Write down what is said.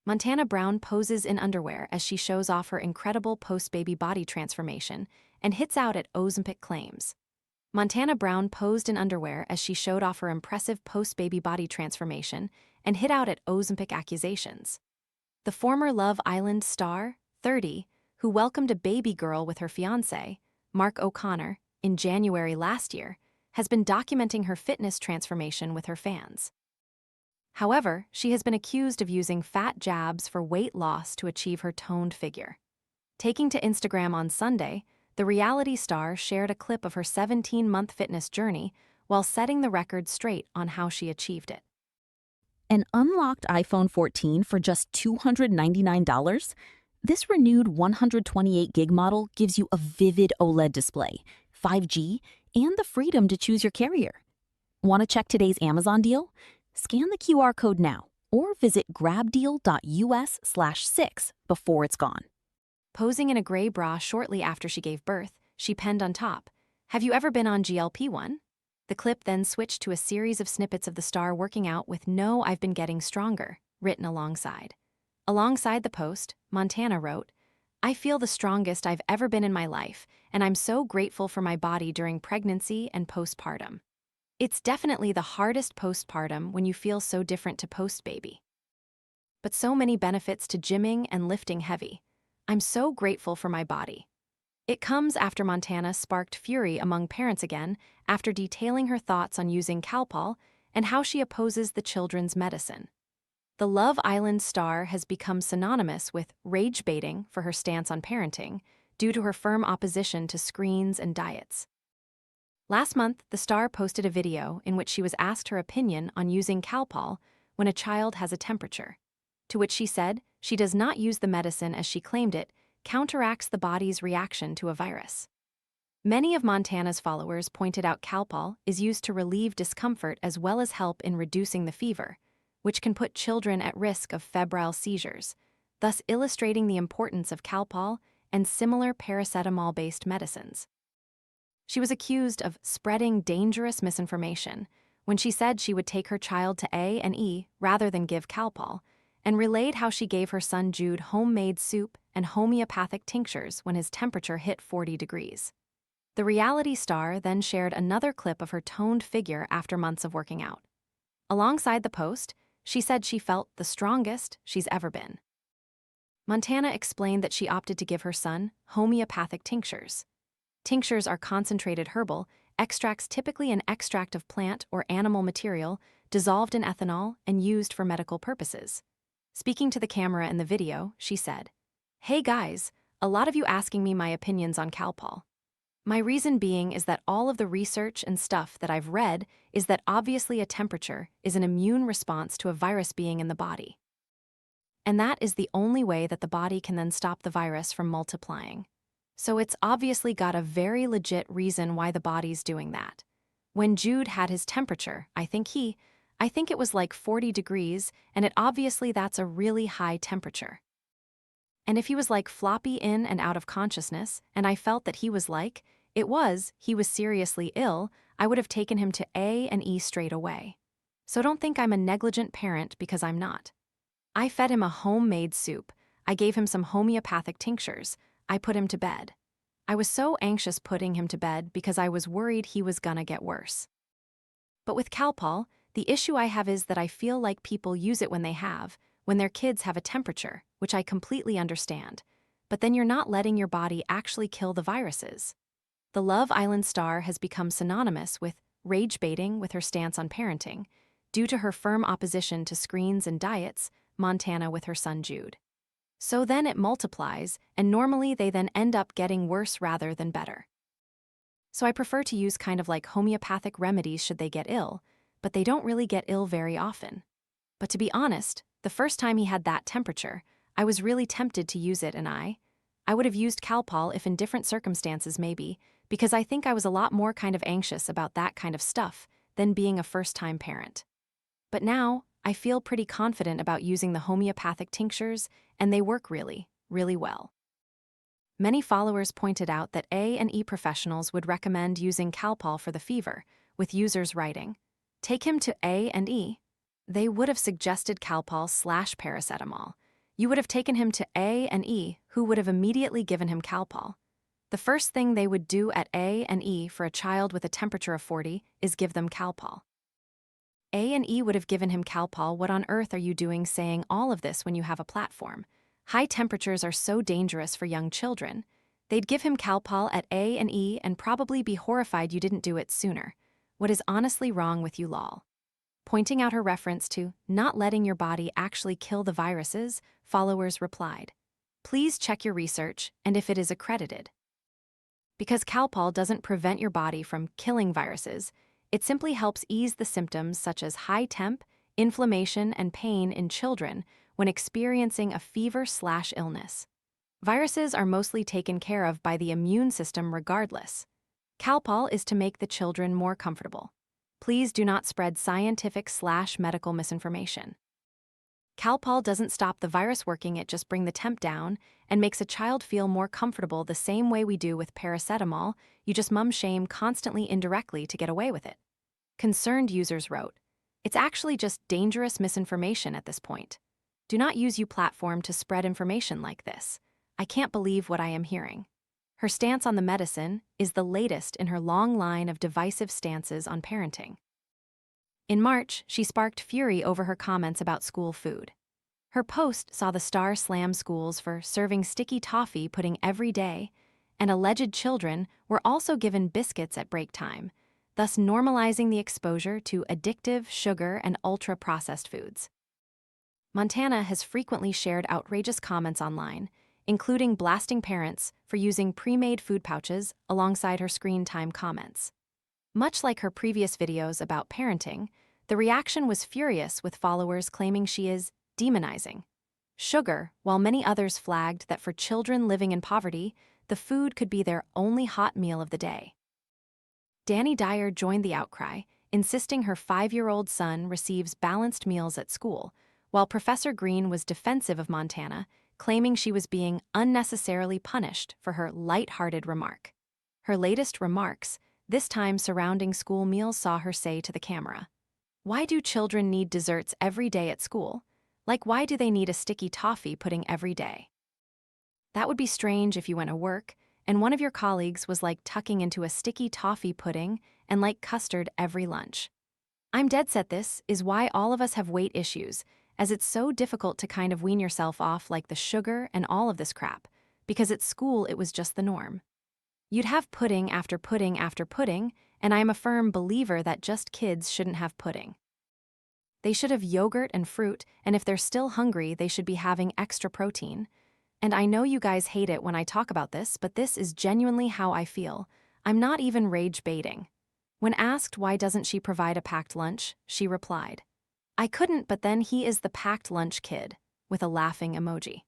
Montana Brown poses in underwear as she shows off her incredible post-baby body transformation and hits out at Ozempic claims. Montana Brown posed in underwear as she showed off her impressive post-baby body transformation and hit out at Ozempic accusations. The former Love Island star, 30, who welcomed a baby girl with her fiancé, Mark O'Connor, in January last year, has been documenting her fitness transformation with her fans. However, she has been accused of using fat jabs for weight loss to achieve her toned figure. Taking to Instagram on Sunday, the reality star shared a clip of her 17-month fitness journey while setting the record straight on how she achieved it. An unlocked iPhone 14 for just $299? This renewed 128 gig model gives you a vivid OLED display, 5G, and the freedom to choose your carrier. Want to check today's Amazon deal? Scan the QR code now or visit grabdeal.us/6 before it's gone. Posing in a gray bra shortly after she gave birth, she penned on top, "Have you ever been on GLP-1?" The clip then switched to a series of snippets of the star working out with "No, I've been getting stronger" written alongside. Alongside the post, Montana wrote, "I feel the strongest I've ever been in my life, and I'm so grateful for my body during pregnancy and postpartum. It's definitely the hardest postpartum when you feel so different to post-baby. But so many benefits to gymming and lifting heavy. I'm so grateful for my body." It comes after Montana sparked fury among parents again after detailing her thoughts on using Calpol and how she opposes the children's medicine. The Love Island star has become synonymous with rage baiting for her stance on parenting due to her firm opposition to screens and diets. Last month, the star posted a video in which she was asked her opinion on using Calpol when a child has a temperature, to which she said she does not use the medicine as she claimed it counteracts the body's reaction to a virus. Many of Montana's followers pointed out Calpol is used to relieve discomfort as well as help in reducing the fever, which can put children at risk of febrile seizures, thus illustrating the importance of Calpol and similar paracetamol-based medicines. She was accused of spreading dangerous misinformation when she said she would take her child to A&E rather than give Calpol, and relayed how she gave her son Jude homemade soup and homeopathic tinctures when his temperature hit 40 degrees. The reality star then shared another clip of her toned figure after months of working out. Alongside the post, she said she felt the strongest she's ever been. Montana explained that she opted to give her son homeopathic tinctures. Tinctures are concentrated herbal extracts, typically an extract of plant or animal material dissolved in ethanol and used for medical purposes. Speaking to the camera in the video, she said, "Hey guys, a lot of you asking me my opinions on Calpol. My reason being is that all of the research and stuff that I've read is that obviously a temperature is an immune response to a virus being in the body. And that is the only way that the body can then stop the virus from multiplying. So it's obviously got a very legit reason why the body's doing that. When Jude had his temperature, I think it was like 40 degrees, and that's a really high temperature. And if he was like floppy in and out of consciousness, and I felt that he was seriously ill, I would have taken him to A&E straight away. So don't think I'm a negligent parent because I'm not. I fed him a homemade soup, I gave him some homeopathic tinctures, I put him to bed. I was so anxious putting him to bed because I was worried he was gonna get worse. But with Calpol, the issue I have is that I feel like people use it when their kids have a temperature, which I completely understand, but then you're not letting your body actually kill the viruses." The Love Island star has become synonymous with rage baiting with her stance on parenting due to her firm opposition to screens and diets, Montana with her son Jude. So then it multiplies, and normally they then end up getting worse rather than better. So I prefer to use kind of like homeopathic remedies should they get ill, but they don't really get ill very often. But to be honest, the first time he had that temperature, I was really tempted to use it, and I would have used Calpol if in different circumstances maybe, because I think I was a lot more kind of anxious about that kind of stuff than being a first-time parent. But now, I feel pretty confident about using the homeopathic tinctures, and they work really, really well. Many followers pointed out that A&E professionals would recommend using Calpol for the fever, with users writing, "Take him to A&E." They would have suggested Calpol/paracetamol, You would have taken him to A&E, who would have immediately given him Calpol. The first thing they would do at A&E for a child with a temperature of 40 is give them Calpol. A&E would have given him Calpol. What on earth are you doing saying all of this when you have a platform? High temperatures are so dangerous for young children. They'd give him Calpol at A&E and probably be horrified you didn't do it sooner. What is honestly wrong with you, lol? Pointing out her reference to not letting your body actually kill the viruses, followers replied, "Please check your research and if it is accredited." Because Calpol doesn't prevent your body from killing viruses, it simply helps ease the symptoms such as high temp, inflammation, and pain in children when experiencing a fever/illness. Viruses are mostly taken care of by the immune system regardless. Calpol is to make the children more comfortable. Please do not spread scientific/medical misinformation. Calpol doesn't stop the virus working, it just brings the temp down and makes a child feel more comfortable the same way we do with paracetamol. You just mum shame constantly indirectly to get away with it. Concerned users wrote, "It's actually just dangerous misinformation at this point. Do not use your platform to spread information like this. I can't believe what I am hearing." Her stance on the medicine is the latest in her long line of divisive stances on parenting. In March, she sparked fury over her comments about school food. Her post saw the star slam schools for serving sticky toffee pudding every day, and alleged children were also given biscuits at break time, thus normalizing the exposure to addictive sugar and ultra-processed foods. Montana has frequently shared outrageous comments online, including blasting parents for using pre-made food pouches alongside her screen time comments. Much like her previous videos about parenting, the reaction was furious, with followers claiming she is demonizing sugar, while many others flagged that for children living in poverty, the food could be their only hot meal of the day. Danny Dyer joined the outcry, insisting her 5-year-old son receives balanced meals at school, while Professor Green was defensive of Montana, claiming she was being unnecessarily punished for her light-hearted remark. Her latest remarks, this time surrounding school meals, saw her say to the camera, "Why do children need desserts every day at school? Like, why do they need a sticky toffee pudding every day? That would be strange if you went to work and one of your colleagues was like tucking into a sticky toffee pudding and like custard every lunch. I'm dead set this is why all of us have weight issues, as it's so difficult to kind of wean yourself off like the sugar and all of this crap, because at school it was just the norm. You'd have pudding after pudding after pudding, and I am a firm believer that just kids shouldn't have pudding. They should have yogurt and fruit, and if they're still hungry, they should be having extra protein. And I know you guys hate it when I talk about this, but this is genuinely how I feel. I'm not even rage baiting." When asked why doesn't she provide a packed lunch, she replied, "I couldn't, but then he is the packed lunch kid," with a laughing emoji.